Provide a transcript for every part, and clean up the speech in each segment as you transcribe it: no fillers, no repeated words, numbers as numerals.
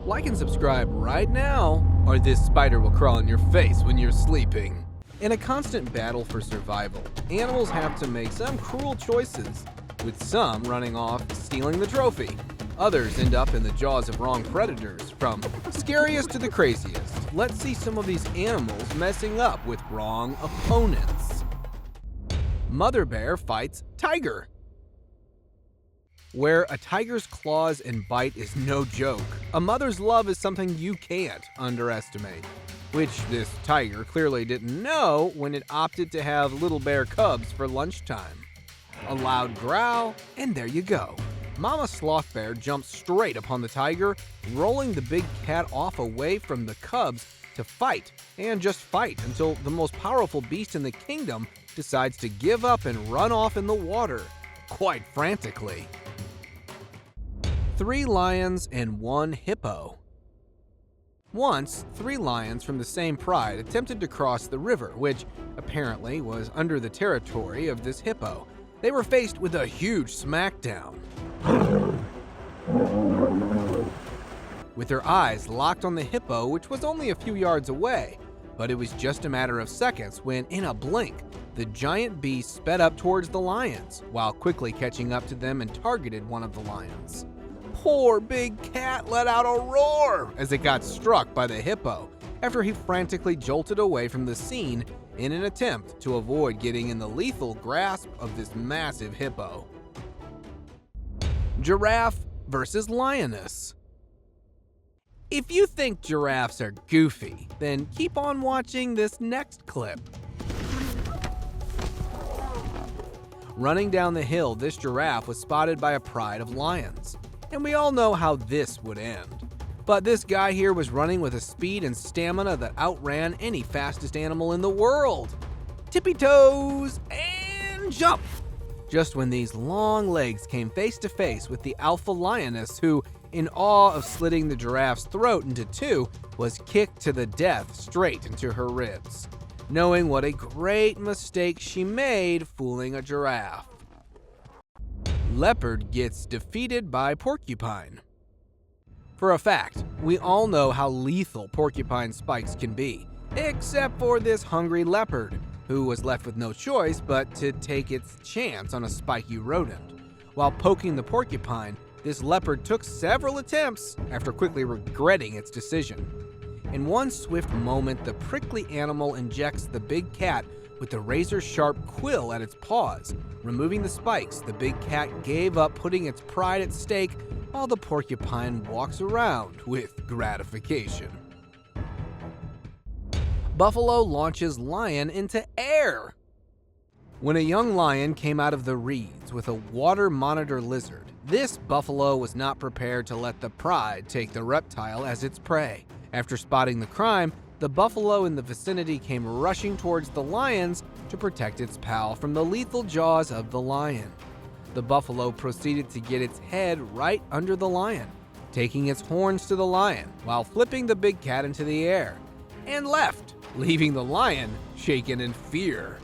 Like and subscribe right now, or this spider will crawl in your face when you're sleeping. In a constant battle for survival, animals have to make some cruel choices, with some running off stealing the trophy. Others end up in the jaws of wrong predators, from scariest to the craziest. Let's see some of these animals messing up with wrong opponents. Mother bear fights tiger. Where a tiger's claws and bite is no joke, a mother's love is something you can't underestimate. Which this tiger clearly didn't know when it opted to have little bear cubs for lunchtime. A loud growl, and there you go. Mama sloth bear jumps straight upon the tiger, rolling the big cat off away from the cubs to fight, and just fight until the most powerful beast in the kingdom decides to give up and run off in the water, quite frantically. 3 lions and 1 hippo. Once, 3 lions from the same pride attempted to cross the river, which apparently was under the territory of this hippo. They were faced with a huge smackdown. With their eyes locked on the hippo, which was only a few yards away, but it was just a matter of seconds when, in a blink, the giant beast sped up towards the lions, while quickly catching up to them and targeted one of the lions. Poor big cat let out a roar as it got struck by the hippo after he frantically jolted away from the scene in an attempt to avoid getting in the lethal grasp of this massive hippo. Giraffe versus lioness. If you think giraffes are goofy, then keep on watching this next clip. Running down the hill, this giraffe was spotted by a pride of lions. And we all know how this would end. But this guy here was running with a speed and stamina that outran any fastest animal in the world. Tippy toes and jump! Just when these long legs came face to face with the alpha lioness who, in awe of slitting the giraffe's throat into 2, was kicked to the death straight into her ribs, knowing what a great mistake she made fooling a giraffe. Leopard gets defeated by porcupine. For a fact, we all know how lethal porcupine spikes can be, except for this hungry leopard, who was left with no choice but to take its chance on a spiky rodent. While poking the porcupine, this leopard took several attempts after quickly regretting its decision. In one swift moment, the prickly animal injects the big cat with the razor-sharp quill at its paws. Removing the spikes, the big cat gave up, putting its pride at stake, while the porcupine walks around with gratification. Buffalo launches lion into air. When a young lion came out of the reeds with a water monitor lizard, this buffalo was not prepared to let the pride take the reptile as its prey. After spotting the crime, the buffalo in the vicinity came rushing towards the lions to protect its pal from the lethal jaws of the lion. The buffalo proceeded to get its head right under the lion, taking its horns to the lion while flipping the big cat into the air, and left, leaving the lion shaken in fear.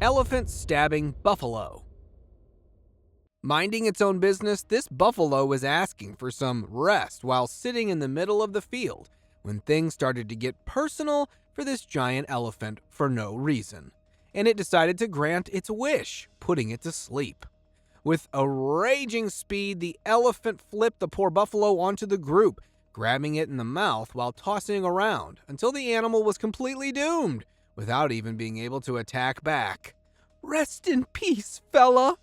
Elephant stabbing buffalo. Minding its own business, this buffalo was asking for some rest while sitting in the middle of the field when things started to get personal for this giant elephant for no reason, and it decided to grant its wish, putting it to sleep. With a raging speed, the elephant flipped the poor buffalo onto the group, grabbing it in the mouth while tossing around until the animal was completely doomed, without even being able to attack back. Rest in peace, fella!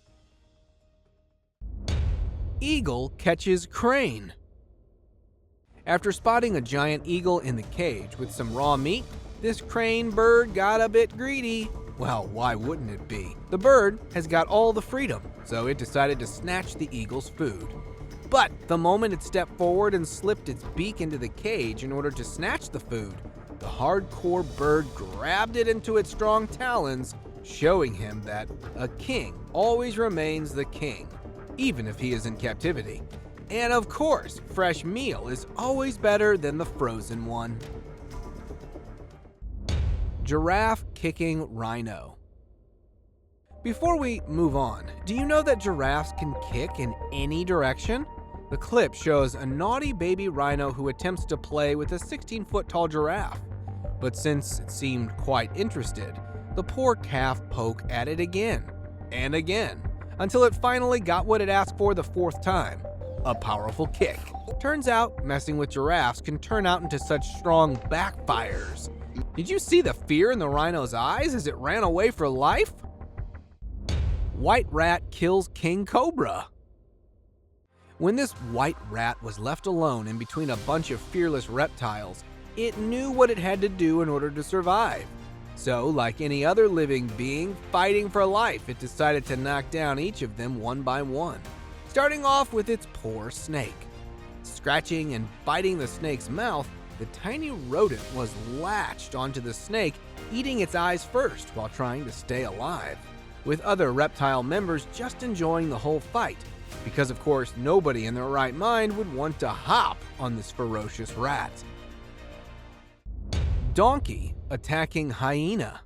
Eagle catches crane. After spotting a giant eagle in the cage with some raw meat, this crane bird got a bit greedy. Well, why wouldn't it be? The bird has got all the freedom, so it decided to snatch the eagle's food. But the moment it stepped forward and slipped its beak into the cage in order to snatch the food, the hardcore bird grabbed it into its strong talons, showing him that a king always remains the king, even if he is in captivity. And of course, fresh meal is always better than the frozen one. Giraffe kicking rhino. Before we move on, do you know that giraffes can kick in any direction? The clip shows a naughty baby rhino who attempts to play with a 16-foot-tall giraffe. But since it seemed quite interested, the poor calf poked at it again and again, until it finally got what it asked for the fourth time, a powerful kick. Turns out, messing with giraffes can turn out into such strong backfires. Did you see the fear in the rhino's eyes as it ran away for life? White rat kills king cobra. When this white rat was left alone in between a bunch of fearless reptiles, it knew what it had to do in order to survive. So, like any other living being fighting for life, it decided to knock down each of them one by one, starting off with its poor snake. Scratching and biting the snake's mouth, the tiny rodent was latched onto the snake, eating its eyes first while trying to stay alive, with other reptile members just enjoying the whole fight, because of course nobody in their right mind would want to hop on this ferocious rat. Donkey attacking hyena.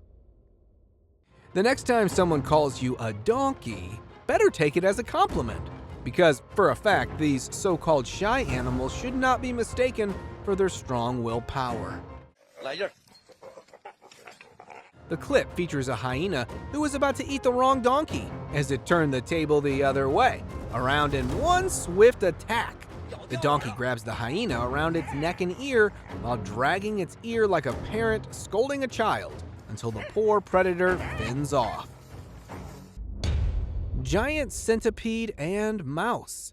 The next time someone calls you a donkey, better take it as a compliment, because for a fact these so-called shy animals should not be mistaken for their strong willpower. The clip features a hyena who is about to eat the wrong donkey as it turned the table the other way, around in one swift attack. The donkey grabs the hyena around its neck and ear while dragging its ear like a parent scolding a child until the poor predator fins off. Giant centipede and mouse.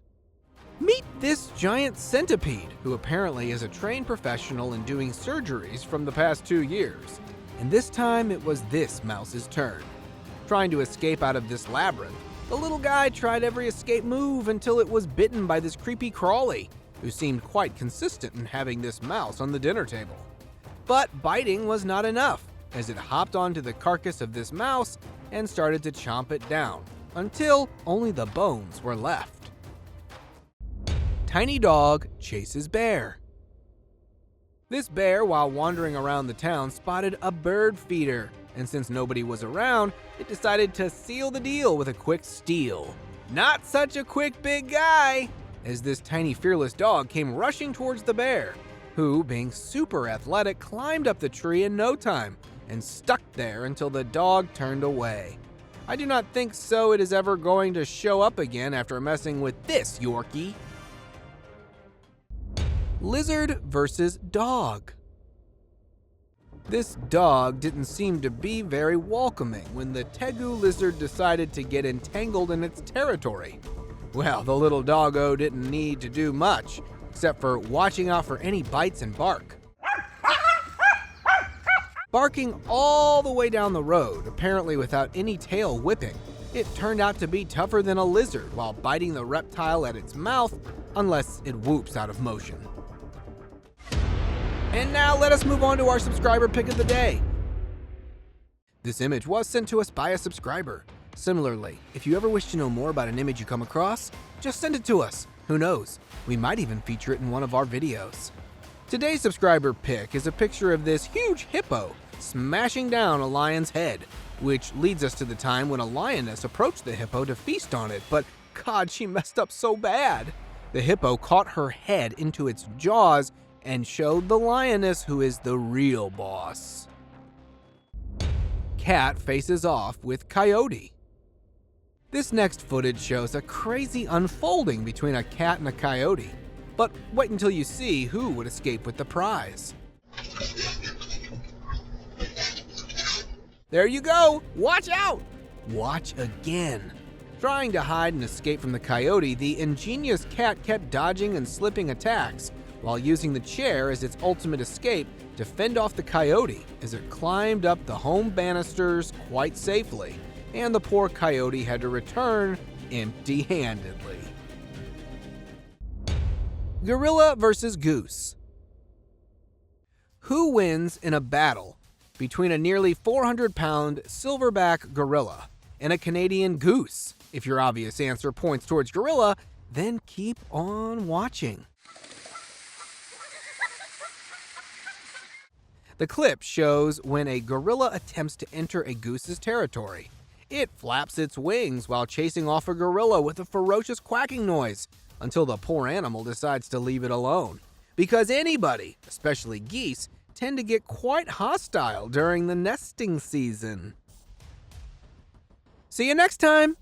Meet this giant centipede, who apparently is a trained professional in doing surgeries from the past 2 years. And this time it was this mouse's turn. Trying to escape out of this labyrinth, the little guy tried every escape move until it was bitten by this creepy crawly, who seemed quite consistent in having this mouse on the dinner table. But biting was not enough, as it hopped onto the carcass of this mouse and started to chomp it down, until only the bones were left. Tiny dog chases bear. This bear, while wandering around the town, spotted a bird feeder, and since nobody was around, it decided to seal the deal with a quick steal. Not such a quick big guy, as this tiny fearless dog came rushing towards the bear, who, being super athletic, climbed up the tree in no time and stuck there until the dog turned away. I do not think so it is ever going to show up again after messing with this Yorkie. Lizard versus dog. This dog didn't seem to be very welcoming when the tegu lizard decided to get entangled in its territory. Well, the little doggo didn't need to do much, except for watching out for any bites and bark. Barking all the way down the road, apparently without any tail whipping, it turned out to be tougher than a lizard while biting the reptile at its mouth, unless it whoops out of motion. And now let us move on to our subscriber pick of the day. This image was sent to us by a subscriber. Similarly, if you ever wish to know more about an image you come across, just send it to us. Who knows, we might even feature it in one of our videos. Today's subscriber pick is a picture of this huge hippo smashing down a lion's head, which leads us to the time when a lioness approached the hippo to feast on it, but God, she messed up so bad. The hippo caught her head into its jaws and showed the lioness who is the real boss. Cat faces off with coyote. This next footage shows a crazy unfolding between a cat and a coyote, but wait until you see who would escape with the prize. There you go! Watch out! Watch again. Trying to hide and escape from the coyote, the ingenious cat kept dodging and slipping attacks, while using the chair as its ultimate escape to fend off the coyote as it climbed up the home banisters quite safely, and the poor coyote had to return empty-handedly. Gorilla versus goose. Who wins in a battle between a nearly 400-pound silverback gorilla and a Canadian goose? If your obvious answer points towards gorilla, then keep on watching. The clip shows when a gorilla attempts to enter a goose's territory. It flaps its wings while chasing off a gorilla with a ferocious quacking noise, until the poor animal decides to leave it alone. Because anybody, especially geese, tend to get quite hostile during the nesting season. See you next time!